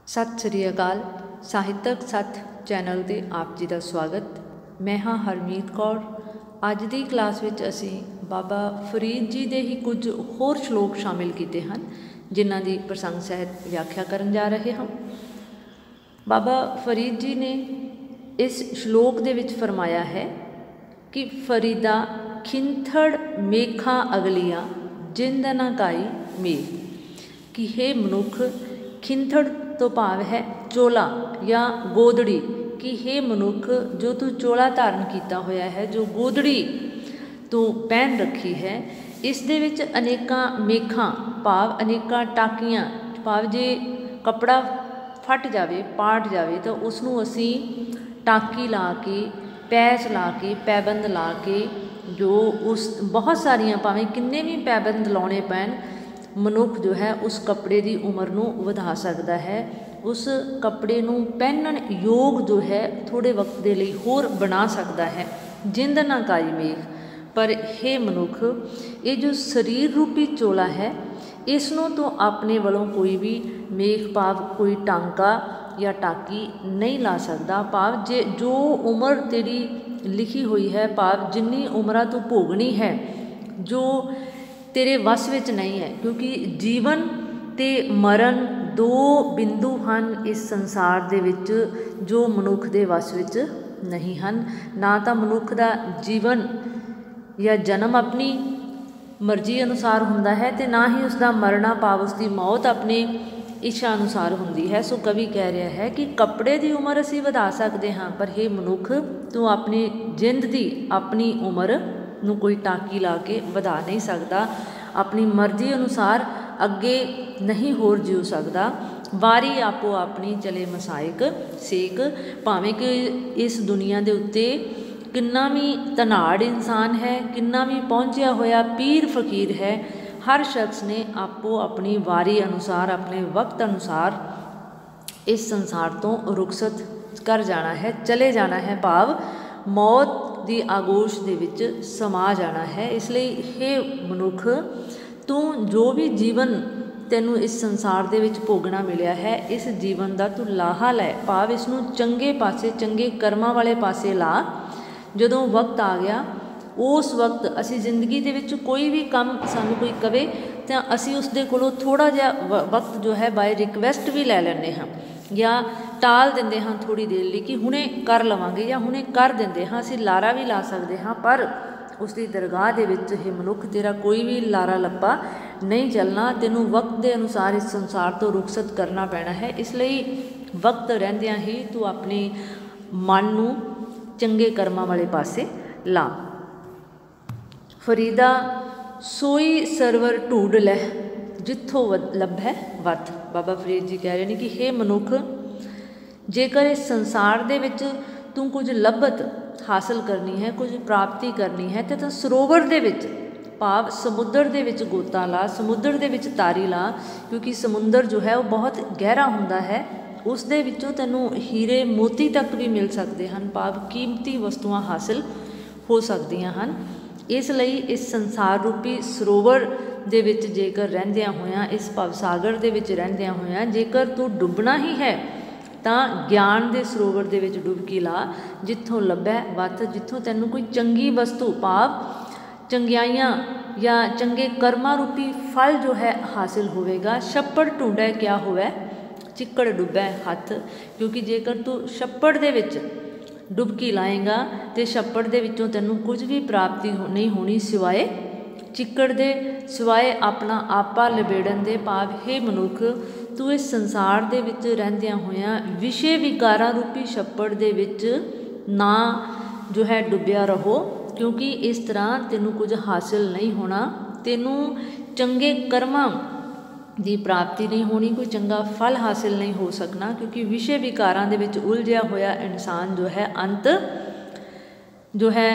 सत श्री अकाल। ਸਾਹਿਤਕ ਸੱਥ ਚੈਨਲ 'ਤੇ ਆਪ ਜੀ ਦਾ ਸਵਾਗਤ। ਮੈਂ ਹਾਂ ਹਰਮੀਤ ਕੌਰ। ਅੱਜ ਦੀ ਕਲਾਸ ਵਿੱਚ ਅਸੀਂ ਬਾਬਾ ਫਰੀਦ ਜੀ ਦੇ ਹੀ ਕੁਝ ਹੋਰ ਸ਼ਲੋਕ ਸ਼ਾਮਿਲ ਕੀਤੇ ਹਨ, ਜਿਨ੍ਹਾਂ ਦੀ ਪ੍ਰਸੰਗ ਸਹਿਤ ਵਿਆਖਿਆ ਕਰਨ ਜਾ ਰਹੇ ਹਾਂ। ਬਾਬਾ ਫਰੀਦ ਜੀ ਨੇ ਇਸ ਸ਼ਲੋਕ ਦੇ ਵਿੱਚ ਫਰਮਾਇਆ ਹੈ ਕਿ ਫਰੀਦਾ ਖਿੰਥੜ ਮੇਖਾਂ ਅਗਲੀਆਂ ਜਿੰਦ ਨਾ ਕਾਈ ਮੇਖ, ਕਿ हे ਮਨੁੱਖ, ਖਿੰਥੜ तो भाव है चोला या गोदड़ी, कि हे मनुख जो तू चोला धारण किया होया है, जो गोदड़ी तू पहन रखी है, इस दे विच अनेकां मेखां भाव अनेकां टाकियां, भाव जे कपड़ा फट जाए पाट जाए तो उसनूं असीं टाकी ला के पैच ला के पैबंद ला के जो उस बहुत सारियां भावें किन्ने भी पैबंद लाने पैण, मनुख जो है उस कपड़े की उम्र नूं वधा सकता है, उस कपड़े नूं पहनण योग जो है थोड़े वक्त के लिए होर बना सकता है। जिंद ना काई मेख, पर हे मनुख, ये जो शरीर रूपी चोला है, इसनों तो अपने वालों कोई भी मेख भाव कोई टांका या टाकी नहीं ला सकता। भाव जे जो उम्र तेरी लिखी हुई है, भाव जिन्नी उम्र तू भोगनी है, जो तेरे वस विच नहीं है, क्योंकि जीवन ते मरण दो बिंदु हैं इस संसार दे विच जो मनुख दे वस विच नहीं हैं। ना तो मनुख दा जीवन या जन्म अपनी मर्जी अनुसार हुंदा है, ते ना ही उसका मरना भाव उसकी मौत अपने इच्छा अनुसार हुंदी है। सो कवि कह रहा है कि कपड़े की उम्र असीं वधा सकते हाँ, पर हे मनुख, तू अपनी जिंद की अपनी उम्र नूं कोई टाकी ला के वधा नहीं सकता, अपनी मर्जी अनुसार अगे नहीं होर जीव सकता। वारी आपो अपनी चले मसाइक सेक, भावें कि इस दुनिया के उत्ते किन्ना भी धनाड़ इंसान है, किन्ना भी पहुँचा होया पीर फकीर है, हर शख्स ने आपो अपनी वारी अनुसार अपने वक्त अनुसार इस संसार तो रुखसत कर जाना है, चले जाना है, भाव मौत की आगोश दे विच समा जाना है। इसलिए हे मनुख, तू जो भी जीवन तैनूं इस संसार दे विच भोगना मिलिया है, इस जीवन का तू लाहा लै, भाव इसनूं चंगे पासे चंगे कर्मां वाले पासे ला। जदों वक्त आ गया, उस वक्त असी जिंदगी दे विच कोई भी काम सानूं कोई कवे तो असी उसदे कोलों थोड़ा जिहा वक्त जो है बाय रिक्वेस्ट भी लै लैंदे हाँ, या टाल देंदे हाँ थोड़ी देर लिए कि हुणे कर लवांगे या हुणे कर देंदे हाँ, असी लारा भी ला सकते हाँ, पर उसकी दरगाह दे विच हे मनुख, तेरा कोई भी लारा लप्पा नहीं चलना, तेनों वक्त के अनुसार इस संसार तो रुखसत करना पैना है। इसलिए वक्त रहिंदियां ही तू अपने मन नूं चंगे कर्मां वाले पासे ला। फरीदा सोई सरवर ढूंढ लै जिथों लभै वत, बाबा फरीद जी कह रहे हैं कि हे मनुख, जेकर इस संसार दे विच तू कुछ लभत हासिल करनी है, कुछ प्राप्ति करनी है, तो सरोवर दे विच भाव समुद्र दे विच गोता ला, समुद्र दे विच तारी ला, क्योंकि समुद्र जो है वो बहुत गहरा हुंदा है, उस दे विचों तैनूं हीरे मोती तक भी मिल सकते हैं, भाव कीमती वस्तुआं हासिल हो सकदियां हन। इसलिए इस संसार रूपी सरोवर दे विच जेकर रहिंदियां होइयां, इस भवसागर दे विच रहिंदियां होइयां, जेकर तू डुबना ही है ਤਾਂ ਗਿਆਨ ਦੇ ਸਰੋਵਰ ਦੇ ਵਿੱਚ ਡੁਬਕੀ ਲਾ, ਜਿੱਥੋਂ ਲੱਭੈ ਵਤ, ਜਿੱਥੋਂ ਤੈਨੂੰ ਕੋਈ ਚੰਗੀ ਵਸਤੂ ਭਾਵ ਚੰਗਿਆਈਆਂ ਜਾਂ ਚੰਗੇ ਕਰਮਾਂ ਰੂਪੀ ਫਲ ਜੋ ਹੈ ਹਾਸਿਲ ਹੋਵੇਗਾ। ਛੱਪੜ ਢੂੰਡੈ ਕਿਆ ਹੋਵੇ, ਚਿੱਕੜ ਡੁੱਬੈ ਹੱਥ, ਕਿਉਂਕਿ ਜੇਕਰ ਤੂੰ ਛੱਪੜ ਦੇ ਵਿੱਚ ਡੁਬਕੀ ਲਾਏਗਾ ਤੇ ਛੱਪੜ ਦੇ ਵਿੱਚੋਂ ਤੈਨੂੰ ਕੁਝ ਵੀ ਪ੍ਰਾਪਤੀ ਨਹੀਂ ਹੋਣੀ ਸਿਵਾਏ चिक्कड़ दे, सिवाए अपना आपा लबेड़न दे। भाव हे मनुख, तू इस संसार दे विच रहिंदियां होइयां विषे विकारां रूपी छप्पड़ दे विच ना जो है डुबिया रहो, क्योंकि इस तरह तेनू कुछ हासिल नहीं होना, तेनू चंगे कर्मां की प्राप्ति नहीं होनी, कोई चंगा फल हासिल नहीं हो सकना, क्योंकि विषे विकारां दे विच उलझिया होया इंसान जो है अंत जो है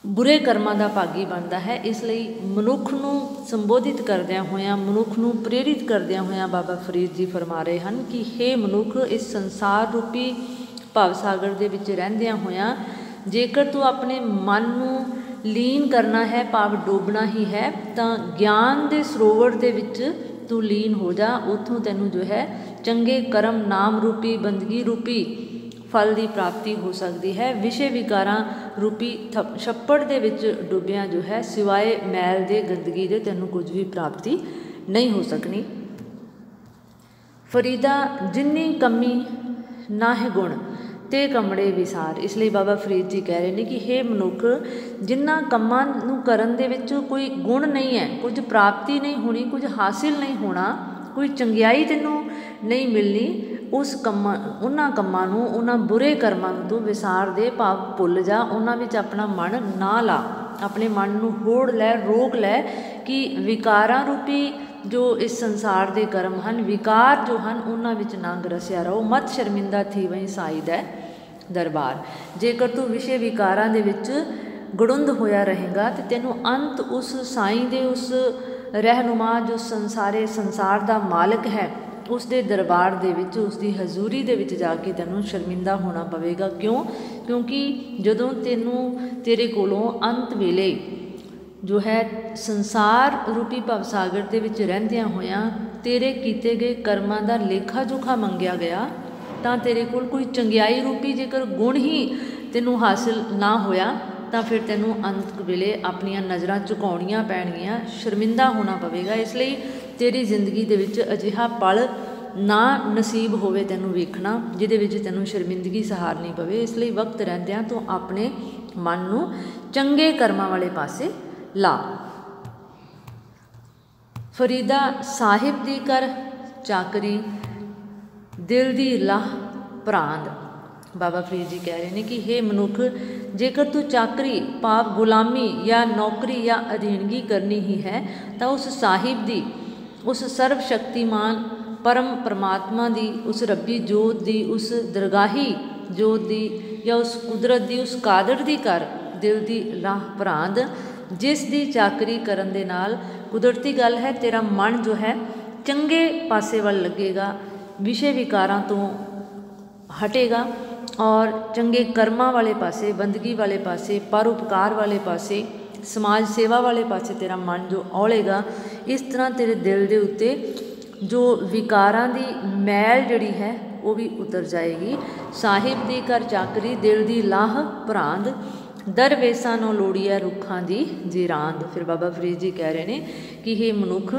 बुरे कर्मां दा भागी बनता है। इसलिए मनुख नूं संबोधित करदियां होइयां, मनुख नूं प्रेरित करदियां होइयां बाबा फरीद जी फरमा रहे हैं कि हे मनुख, इस संसार रूपी भवसागर दे विच रहिंदियां होइयां जेकर तू अपने मन नूं लीन करना है, भाव डोबना ही है, तो ज्ञान दे सरोवर दे विच ਤੂੰ ਲੀਨ ਹੋ ਜਾ। ਉੱਥੋਂ ਤੈਨੂੰ ਜੋ ਹੈ ਚੰਗੇ ਕਰਮ ਨਾਮ ਰੂਪੀ ਬੰਦਗੀ ਰੂਪੀ ਫਲ ਦੀ ਪ੍ਰਾਪਤੀ ਹੋ ਸਕਦੀ ਹੈ। ਵਿਸ਼ੇ ਵਿਕਾਰਾਂ ਰੂਪੀ ਛੱਪੜ ਦੇ ਵਿੱਚ ਡੁੱਬਿਆਂ ਜੋ ਹੈ ਸਿਵਾਏ ਮੈਲ ਦੇ ਗੰਦਗੀ ਦੇ ਤੈਨੂੰ ਕੁਝ ਵੀ ਪ੍ਰਾਪਤੀ ਨਹੀਂ ਹੋ ਸਕਣੀ। ਫਰੀਦਾ ਜਿੰਨੀ ਕਮੀ ਨਾ ਹੈ ਗੁਣ ਤੇ ਕਮੜੇ ਵਿਸਾਰ। ਇਸ ਲਈ ਬਾਬਾ ਫਰੀਦ ਜੀ ਕਹਿ ਰਹੇ ਨੇ ਕਿ ਹੇ ਮਨੁੱਖ, ਜਿਨ੍ਹਾਂ ਕੰਮਾਂ ਨੂੰ ਕਰਨ ਦੇ ਵਿੱਚ ਕੋਈ ਗੁਣ ਨਹੀਂ ਹੈ, ਕੁਝ ਪ੍ਰਾਪਤੀ ਨਹੀਂ ਹੋਣੀ, ਕੁਝ ਹਾਸਿਲ ਨਹੀਂ ਹੋਣਾ, ਕੋਈ ਚੰਗਿਆਈ ਤੈਨੂੰ ਨਹੀਂ ਮਿਲਣੀ, ਉਹਨਾਂ ਕੰਮਾਂ ਨੂੰ, ਉਹਨਾਂ ਬੁਰੇ ਕਰਮਾਂ ਨੂੰ ਤੂੰ ਵਿਸਾਰ ਦੇ, ਭਾਵ ਭੁੱਲ ਜਾ। ਉਹਨਾਂ ਵਿੱਚ ਆਪਣਾ ਮਨ ਨਾ ਲਾ, ਆਪਣੇ ਮਨ ਨੂੰ ਹੋੜ ਲੈ, ਰੋਕ ਲੈ ਕਿ ਵਿਕਾਰਾਂ ਰੂਪੀ ਜੋ ਇਸ ਸੰਸਾਰ ਦੇ ਕਰਮ ਹਨ, ਵਿਕਾਰ ਜੋ ਹਨ, ਉਹਨਾਂ ਵਿੱਚ ਨਾ ਗਰਸਿਆ ਰਹੋ। ਮਤ ਸ਼ਰਮਿੰਦਾ ਥੀ ਵਹੀਂ ਸਾਈਦ ਹੈ ਦਰਬਾਰ। ਜੇਕਰ ਤੂੰ ਵਿਸ਼ੇ ਵਿਕਾਰਾਂ ਦੇ ਵਿੱਚ ਗੜੁੰਦ ਹੋਇਆ ਰਹੇਗਾ ਤੇ ਤੈਨੂੰ ਅੰਤ ਉਸ ਸਾਈਂ ਦੇ, ਉਸ ਰਹਿਨੁਮਾ ਜੋ ਸੰਸਾਰ ਦਾ ਮਾਲਕ ਹੈ, ਉਸ ਦੇ ਦਰਬਾਰ ਦੇ ਵਿੱਚ, ਉਸ ਦੀ ਹਜ਼ੂਰੀ ਦੇ ਵਿੱਚ ਜਾ ਕੇ ਤੈਨੂੰ ਸ਼ਰਮਿੰਦਾ ਹੋਣਾ ਪਵੇਗਾ। ਕਿਉਂ? ਕਿਉਂਕਿ ਜਦੋਂ ਤੇਰੇ ਕੋਲੋਂ ਅੰਤ ਵੇਲੇ ਜੋ ਹੈ ਸੰਸਾਰ ਰੂਪੀ ਭਵਸਾਗਰ ਦੇ ਵਿੱਚ ਰਹਿੰਦਿਆਂ ਹੋਇਆਂ ਤੇਰੇ ਕੀਤੇ ਗਏ ਕਰਮਾਂ ਦਾ ਲੇਖਾ ਜੋਖਾ ਮੰਗਿਆ ਗਿਆ, ਤਾਂ ਤੇਰੇ ਕੋਲ ਕੋਈ ਚੰਗਿਆਈ ਰੂਪੀ ਜੇਕਰ ਗੁਣ ਹੀ ਤੈਨੂੰ ਹਾਸਿਲ ਨਾ ਹੋਇਆ ਤਾਂ ਫਿਰ ਤੈਨੂੰ ਅੰਤ ਵੇਲੇ ਆਪਣੀਆਂ ਨਜ਼ਰਾਂ ਝੁਕਾਉਣੀਆਂ ਪੈਣਗੀਆਂ, ਸ਼ਰਮਿੰਦਾ ਹੋਣਾ ਪਵੇਗਾ। ਇਸ ਲਈ ਤੇਰੀ ਜ਼ਿੰਦਗੀ ਦੇ ਵਿੱਚ ਅਜਿਹਾ ਪਲ ਨਾ ਨਸੀਬ ਹੋਵੇ ਤੈਨੂੰ ਵੇਖਣਾ ਜਿਹਦੇ ਵਿੱਚ ਤੈਨੂੰ ਸ਼ਰਮਿੰਦਗੀ ਸਹਾਰਨੀ ਪਵੇ। ਇਸ ਲਈ ਵਕਤ ਰਹਿੰਦਿਆਂ ਤੂੰ ਆਪਣੇ ਮਨ ਨੂੰ ਚੰਗੇ ਕਰਮਾਂ ਵਾਲੇ ਪਾਸੇ ਲਾ। ਫਰੀਦਾ ਸਾਹਿਬ ਦੀ ਕਰ ਚਾਕਰੀ, ਦਿਲ ਦੀ ਲਾਹ ਪ੍ਰਾਂਦ। ਬਾਬਾ ਫਰੀਦ ਜੀ ਕਹਿ ਰਹੇ ਨੇ ਕਿ ਹੇ ਮਨੁੱਖ, ਜੇਕਰ ਤੂੰ ਚਾਕਰੀ ਭਾਵ ਗੁਲਾਮੀ ਜਾਂ ਨੌਕਰੀ ਜਾਂ ਅਧੀਨਗੀ ਕਰਨੀ ਹੀ ਹੈ ਤਾਂ ਉਸ ਸਾਹਿਬ ਦੀ, ਉਸ ਸਰਵ ਸ਼ਕਤੀਮਾਨ ਪਰਮ ਪਰਮਾਤਮਾ ਦੀ, ਉਸ ਰੱਬੀ ਜੋਤ ਦੀ, ਉਸ ਦਰਗਾਹੀ ਜੋਤ ਦੀ ਜਾਂ ਉਸ ਕੁਦਰਤ ਦੀ, ਉਸ ਕਾਦਰ ਦੀ ਕਰ ਦਿਲ ਦੀ ਲਾਹ ਪ੍ਰਾਂਦ, ਜਿਸ ਦੀ ਚਾਕਰੀ ਕਰਨ ਦੇ ਨਾਲ ਕੁਦਰਤੀ ਗੱਲ ਹੈ ਤੇਰਾ ਮਨ ਜੋ ਹੈ ਚੰਗੇ ਪਾਸੇ ਵੱਲ ਲੱਗੇਗਾ, ਵਿਸ਼ੇ ਵਿਕਾਰਾਂ ਤੋਂ ਹਟੇਗਾ ਔਰ ਚੰਗੇ ਕਰਮਾਂ ਵਾਲੇ ਪਾਸੇ, ਬੰਦਗੀ ਵਾਲੇ ਪਾਸੇ, ਪਰਉਪਕਾਰ ਵਾਲੇ ਪਾਸੇ, ਸਮਾਜ ਸੇਵਾ ਵਾਲੇ ਪਾਸੇ ਤੇਰਾ ਮਨ ਜੋ ਔਲੇਗਾ। ਇਸ ਤਰ੍ਹਾਂ ਤੇਰੇ ਦਿਲ ਦੇ ਉੱਤੇ ਜੋ ਵਿਕਾਰਾਂ ਦੀ ਮੈਲ ਜਿਹੜੀ ਹੈ ਉਹ ਵੀ ਉਤਰ ਜਾਏਗੀ। ਸਾਹਿਬ ਦੀ ਕਰ ਚਾਕਰੀ, ਦਿਲ ਦੀ ਲਾਹ ਪ੍ਰਾਂਦ, ਦਰਵੇਸਾਂ ਨੂੰ ਲੋੜੀਆ ਰੁੱਖਾਂ ਦੀ ਜਿਰਾਂਦ। ਫਿਰ ਬਾਬਾ ਫਰੀਦ ਜੀ ਕਹਿ ਰਹੇ ਨੇ ਕਿ ਇਹ ਮਨੁੱਖ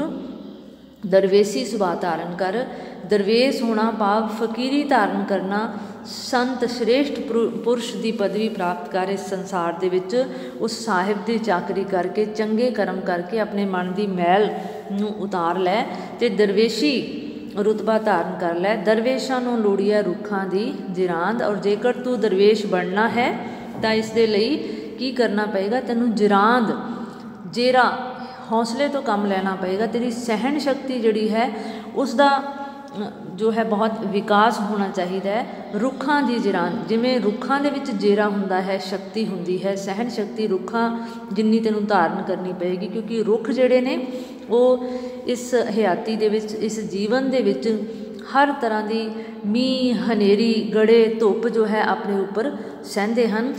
ਦਰਵੇਸੀ ਸੁਭਾਅ ਧਾਰਨ ਕਰ। ਦਰਵੇਸ ਹੋਣਾ ਭਾਵ ਫਕੀਰੀ ਧਾਰਨ ਕਰਨਾ, ਸੰਤ ਸ਼੍ਰੇਸ਼ਠ ਪੁਰਸ਼ ਦੀ ਪਦਵੀ ਪ੍ਰਾਪਤ ਕਰ ਇਸ ਸੰਸਾਰ ਦੇ ਵਿੱਚ ਉਸ ਸਾਹਿਬ ਦੀ ਚਾਕਰੀ ਕਰਕੇ, ਚੰਗੇ ਕਰਮ ਕਰਕੇ ਆਪਣੇ ਮਨ ਦੀ ਮੈਲ ਨੂੰ ਉਤਾਰ ਲੈ ਅਤੇ ਦਰਵੇਸ਼ੀ ਰੁਤਬਾ ਧਾਰਨ ਕਰ ਲੈ। ਦਰਵੇਸ਼ਾਂ ਨੂੰ ਲੋੜੀਆ ਰੁੱਖਾਂ ਦੀ ਜਿਰਾਂਦ। ਔਰ ਜੇਕਰ ਤੂੰ ਦਰਵੇਸ਼ ਬਣਨਾ ਹੈ ਤਾਂ ਇਸ ਦੇ ਲਈ ਕੀ ਕਰਨਾ ਪਏਗਾ? ਤੈਨੂੰ ਜਿਰਾਂਦ, ਜੇਰਾ, ਹੌਸਲੇ ਤੋਂ ਕੰਮ ਲੈਣਾ ਪਏਗਾ। ਤੇਰੀ ਸਹਿਣ ਸ਼ਕਤੀ ਜਿਹੜੀ ਹੈ ਉਸ ਦਾ ਜੋ ਹੈ ਬਹੁਤ ਵਿਕਾਸ ਹੋਣਾ ਚਾਹੀਦਾ ਹੈ। ਰੁੱਖਾਂ ਦੀ ਜਿਰਾਂਦ, ਜਿਵੇਂ ਰੁੱਖਾਂ ਦੇ ਵਿੱਚ ਜੇਰਾ ਹੁੰਦਾ ਹੈ, ਸ਼ਕਤੀ ਹੁੰਦੀ ਹੈ, ਸਹਿਣ ਸ਼ਕਤੀ ਰੁੱਖਾਂ ਜਿੰਨੀ ਤੈਨੂੰ ਧਾਰਨ ਕਰਨੀ ਪਏਗੀ, ਕਿਉਂਕਿ ਰੁੱਖ ਜਿਹੜੇ ਨੇ ਉਹ ਇਸ ਹਯਾਤੀ ਦੇ ਵਿੱਚ, ਇਸ ਜੀਵਨ ਦੇ ਵਿੱਚ ਹਰ ਤਰ੍ਹਾਂ ਦੀ ਮੀਂਹ, ਹਨੇਰੀ, ਗੜੇ, ਧੁੱਪ ਜੋ ਹੈ ਆਪਣੇ ਉੱਪਰ ਸਹਿੰਦੇ ਹਨ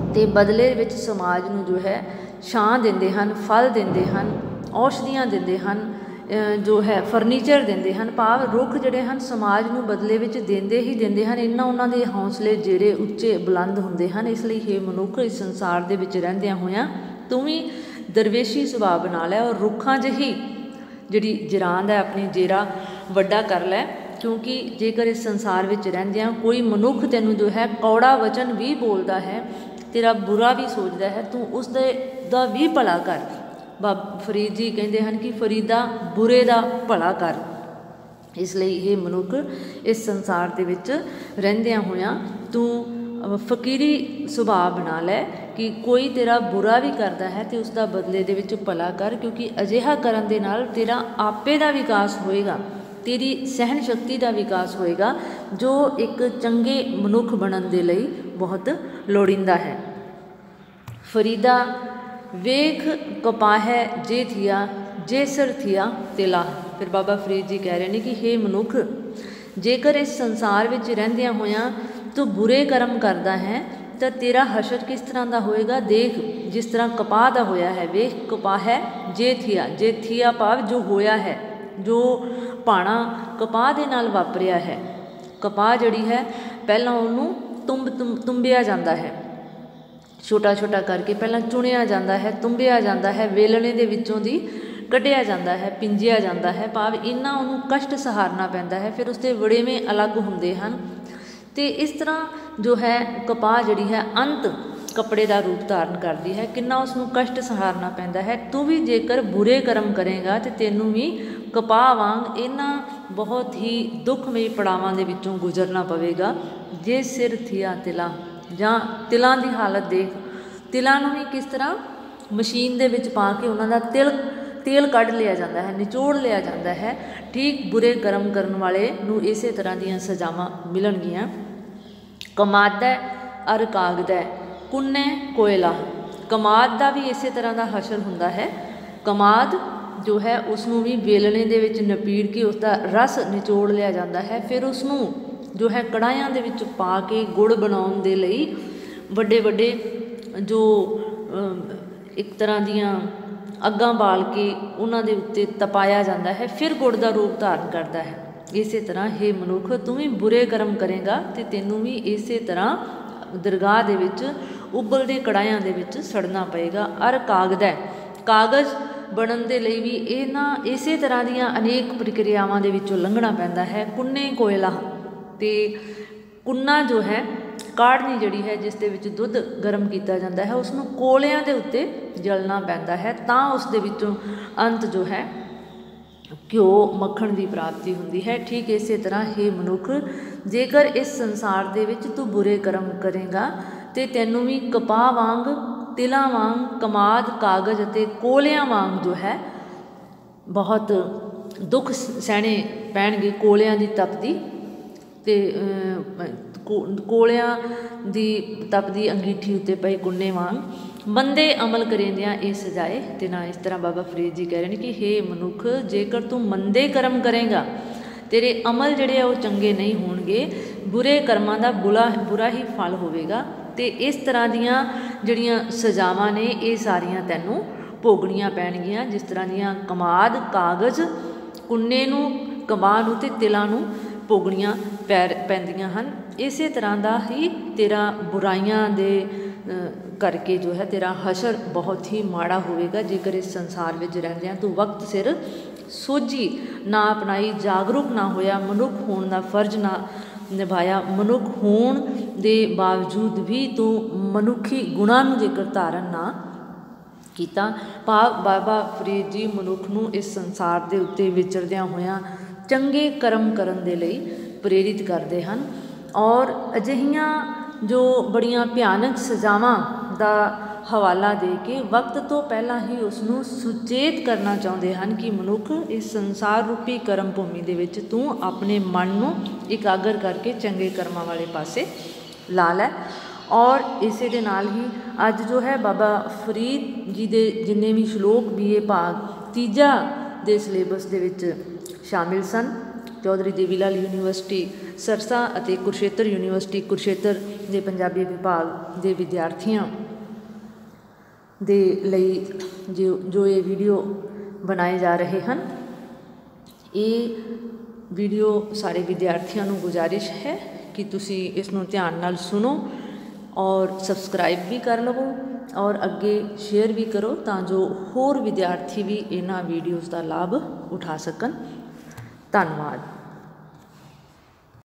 ਅਤੇ ਬਦਲੇ ਵਿੱਚ ਸਮਾਜ ਨੂੰ ਜੋ ਹੈ ਛਾਂ ਦਿੰਦੇ ਹਨ, ਫਲ ਦਿੰਦੇ ਹਨ, ਔਸ਼ਧੀਆਂ ਦਿੰਦੇ ਹਨ, ਜੋ ਹੈ ਫਰਨੀਚਰ ਦਿੰਦੇ ਹਨ। ਭਾਵ ਰੁੱਖ ਜਿਹੜੇ ਹਨ ਸਮਾਜ ਨੂੰ ਬਦਲੇ ਵਿੱਚ ਦਿੰਦੇ ਹੀ ਦਿੰਦੇ ਹਨ। ਇੰਨਾ ਉਹਨਾਂ ਦੇ ਹੌਸਲੇ ਜਿਹੜੇ ਉੱਚੇ ਬੁਲੰਦ ਹੁੰਦੇ ਹਨ। ਇਸ ਲਈ ਇਹ ਮਨੁੱਖ ਇਸ ਸੰਸਾਰ ਦੇ ਵਿੱਚ ਰਹਿੰਦਿਆਂ ਹੋਇਆਂ ਤੂੰ ਵੀ ਦਰਵੇਸ਼ੀ ਸੁਭਾਅ ਬਣਾ ਲੈ ਔਰ ਰੁੱਖਾਂ ਜਿਹੀ ਜਿਹੜੀ ਜਿਰਾਂਦ ਹੈ ਆਪਣੀ ਜੇਰਾ ਵੱਡਾ ਕਰ ਲੈ। ਕਿਉਂਕਿ ਜੇਕਰ ਇਸ ਸੰਸਾਰ ਵਿੱਚ ਰਹਿੰਦਿਆਂ ਕੋਈ ਮਨੁੱਖ ਤੈਨੂੰ ਜੋ ਹੈ ਕੌੜਾ ਵਚਨ ਵੀ ਬੋਲਦਾ ਹੈ, ਤੇਰਾ ਬੁਰਾ ਵੀ ਸੋਚਦਾ ਹੈ, ਤੂੰ ਉਸ ਦਾ ਵੀ ਭਲਾ ਕਰ। ਬਾਬਾ ਫਰੀਦ ਜੀ ਕਹਿੰਦੇ ਹਨ ਕਿ ਫਰੀਦਾ ਬੁਰੇ ਦਾ ਭਲਾ ਕਰ। ਇਸ ਲਈ ਇਹ ਮਨੁੱਖ ਇਸ ਸੰਸਾਰ ਦੇ ਵਿੱਚ ਰਹਿੰਦਿਆਂ ਹੋਇਆਂ ਤੂੰ ਫਕੀਰੀ ਸੁਭਾਅ ਬਣਾ ਲੈ ਕਿ ਕੋਈ ਤੇਰਾ ਬੁਰਾ ਵੀ ਕਰਦਾ ਹੈ ਅਤੇ ਉਸ ਦਾ ਬਦਲੇ ਦੇ ਵਿੱਚ ਭਲਾ ਕਰ, ਕਿਉਂਕਿ ਅਜਿਹਾ ਕਰਨ ਦੇ ਨਾਲ ਤੇਰਾ ਆਪੇ ਦਾ ਵਿਕਾਸ ਹੋਏਗਾ, ਤੇਰੀ ਸਹਿਣ ਸ਼ਕਤੀ ਦਾ ਵਿਕਾਸ ਹੋਏਗਾ, ਜੋ ਇੱਕ ਚੰਗੇ ਮਨੁੱਖ ਬਣਨ ਦੇ ਲਈ ਬਹੁਤ ਲੋੜੀਂਦਾ ਹੈ। ਫਰੀਦਾ ਵੇਖ ਕਪਾਹੈ ਜੇ ਥੀਆ, ਜੇ ਸਿਰ ਥੀਆ ਤਿਲਾ। ਫਿਰ ਬਾਬਾ ਫਰੀਦ ਜੀ ਕਹਿ ਰਹੇ ਨੇ ਕਿ ਹੇ ਮਨੁੱਖ, ਜੇਕਰ ਇਸ ਸੰਸਾਰ ਵਿੱਚ ਰਹਿੰਦਿਆਂ ਹੋਇਆਂ ਤੂੰ ਬੁਰੇ ਕਰਮ ਕਰਦਾ ਹੈ ਤਾਂ ਤੇਰਾ ਹਸ਼ਰ ਕਿਸ ਤਰ੍ਹਾਂ ਦਾ ਹੋਏਗਾ? ਦੇਖ ਜਿਸ ਤਰ੍ਹਾਂ ਕਪਾਹ ਦਾ ਹੋਇਆ ਹੈ। ਵੇਖ ਕਪਾਹੈ ਜੇ ਥੀਆ, ਜੇ ਥੀਆ ਭਾਵ ਜੋ ਹੋਇਆ ਹੈ, जो भाणा कपाह दे नाल वापरिया है, कपाह जिहड़ी है पहलां उहनूं तुंबिया जाता है, छोटा छोटा करके पहलां चुनिया जाता है, तुंबिया जाता है, वेलणे दे विचों दी कढ़िया जाता है, पिंजिया जाता है, भाव इन्ना उन्होंने कष्ट सहारना पैंदा है, फिर उसके वड़ेवें अलग होंदे हन। तो इस तरह जो है कपाह जिहड़ी है अंत कपड़े का रूप धारण करती है, किन्ना उसनूं कष्ट सहारना पैंदा है। तू भी जेकर बुरे कर्म करेगा तो तेनों भी कपाह वांग इन्हां बहुत ही दुखमई पड़ावां दे विचों गुजरना पवेगा। जे सिर थिया तिला, जां तिलां दी हालत देख, तिलां नूं भी किस तरह मशीन दे विच पा के उन्हां दा तेल कढ़ लिया जाता है, निचोड़ लिया जाता है। ठीक बुरे कर्म करने वाले नूं इसे तरह दीयां सजावां मिलणगियां। कमादै अर कागदै कुन्ने कोयला, कमाद का भी इस तरह का हशर हुंदा है। कमाद जो है उसनूं भी वेलणे दे विच नपीड़ के उसका रस निचोड़ लिया जाता है, फिर उसनूं जो है कढ़ाइयां दे विच पा के गुड़ बनाउण दे लई वड्डे वड्डे जो एक तरह दीयां अग्गां बाल के उन्हां दे उत्ते तपाया जाता है, फिर गुड़ का रूप धारण करता है। इस तरह हे मनुख तू भी बुरे कर्म करेगा तो तेनों भी इस तरह दरगाह दे विच उबलदे कढ़ाइयां दे विच सड़ना पएगा। अर कागदै, कागज़ बनन दे लई भी इस तरह दीयां अनेक प्रक्रियावां दे विचों लंघना पैंदा है। कुन्ने कोयला, ते कुन्ना जो है काढ़नी जिहड़ी है जिस दे विच दुध गर्म किया जाता है, उसनूं कोलियां दे उत्ते जलना पैंदा है, तां उस दे विचों अंत जो है घ्यो मक्खण की प्राप्ति होंदी है। ठीक इस तरह हे मनुख जेकर इस संसार दे विच तू बुरे कर्म करेगा तो तैनूं भी कपाह वांग, तिलां वांग, कमाद, कागज़ अते कोलियां वांग जो है बहुत दुख सहने पैणगे। कोलियां की तपदी ते कोलियां दी तपदी अंगीठी उत्ते पए कुन्ने वांग, मंदे अमल करेंदियां ये सजाए ते ना। इस तरह बाबा फरीद जी कह रहे हैं कि हे मनुख जेकर तू मंदे कर्म करेगा तेरे अमल जिहड़े आ वो चंगे नहीं होणगे, बुरे कर्मां दा बुरा ही फल होवेगा। ते इस तरह दीयां जिहड़ियां सजावां ने ये सारियां तैनूं भोगणियां पैणगियां, जिस तरह दीयां कमाद, कागज़, कुन्ने नूं, कमां नूं ते तिलां नूं भोगणियां पैंदियां हन। इस तरह का ही तेरा बुराइयां दे करके जो है तेरा हशर बहुत ही माड़ा होवेगा। जेकर इस संसार में रहिंदियां तू वक्त सिर सोझी ना अपनाई, जागरूक ना होया, मनुख होने का फर्ज ना निभाया, मनुख होने दे बावजूद भी तू मनुखी गुणां नूं जेकर धारण ना कीता। भाव बाबा फरीद जी मनुख नूं इस संसार के उत्ते विचरदियां होयां चंगे कर्म करन दे लई प्रेरित करते हैं। और अजिहियां जो बड़ियां भयानक सजावां का हवाला दे के वक्त तो पहला ही उसनूं सुचेत करना चाहते हैं कि मनुख इस संसार रूपी कर्म भूमि दे विच तू अपने मन नूं इकागर करके चंगे कर्मां वाले पासे ला लै। और इसे दे नाल ही अज जो है बाबा फरीद जी दे जिन्ने भी श्लोक BA भाग तीजा दे सिलेबस दे विच शामिल सन। चौधरी देवी लाल यूनीवर्सिटी सरसा अते कुरुक्षेत्र यूनीवर्सिटी कुरुक्षेत्र के पंजाबी विभाग के विद्यार्थियों दे लई जो ये वीडियो बनाए जा रहे हैं, ये वीडियो सारे विद्यार्थियों को गुजारिश है कि तुसी इसनों ध्यान नाल सुनो और सबसक्राइब भी कर लवो और अगे शेयर भी करो तां जो होर विद्यार्थी भी इन्हां वीडियोज़ का लाभ उठा सकन। धन्यवाद।